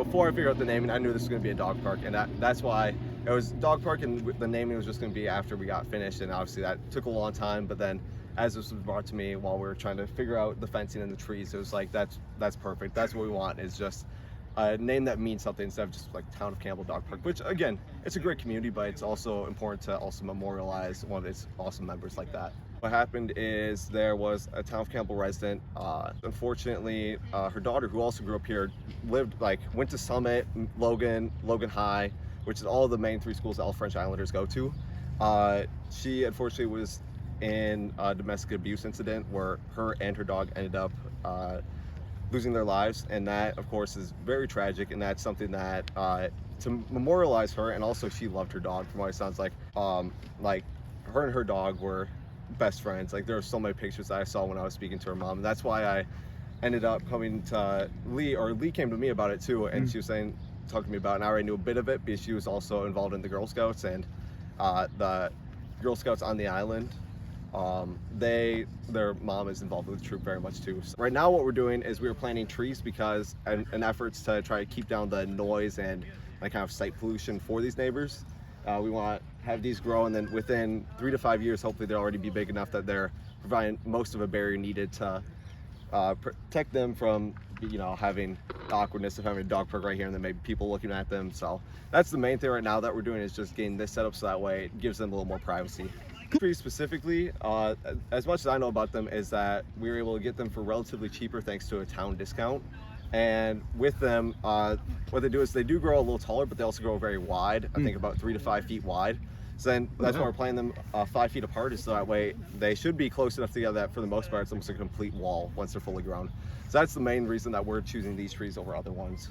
before I figured out the naming, I knew this was going to be a dog park, and that's why it was dog park, and the naming was just going to be after we got finished. And obviously that took a long time, but then as this was brought to me while we were trying to figure out the fencing and the trees, it was like, that's perfect. That's what we want, is just a name that means something instead of just like Town of Campbell Dog Park, which again, it's a great community, but it's also important to also memorialize one of its awesome members like that. What happened is there was a Town of Campbell resident. Unfortunately, her daughter, who also grew up here, went to Summit, Logan High, which is all the main 3 schools all French Islanders go to. She unfortunately was in a domestic abuse incident where her and her dog ended up losing their lives, and that of course is very tragic, and that's something that to memorialize her, and also she loved her dog from what it sounds like her and her dog were best friends. Like, there were so many pictures that I saw when I was speaking to her mom, and that's why I ended up coming to Lee, or Lee came to me about it too, and she was talking to me about it, and I already knew a bit of it because she was also involved in the Girl Scouts, and the Girl Scouts on the island, their mom is involved with the troop very much too. So right now what we're doing is we're planting trees because in efforts to try to keep down the noise and kind of sight pollution for these neighbors. We want to have these grow, and then within 3 to 5 years, hopefully they'll already be big enough that they're providing most of a barrier needed to protect them from having the awkwardness of having a dog park right here and then maybe people looking at them. So that's the main thing right now that we're doing, is just getting this set up so that way it gives them a little more privacy. Trees specifically, as much as I know about them, is that we were able to get them for relatively cheaper thanks to a town discount. And with them, what they do is they do grow a little taller, but they also grow very wide. I think about 3 to 5 feet wide. So then that's why we're planting them 5 feet apart, is so that way they should be close enough together that for the most part it's almost a complete wall once they're fully grown. So that's the main reason that we're choosing these trees over other ones.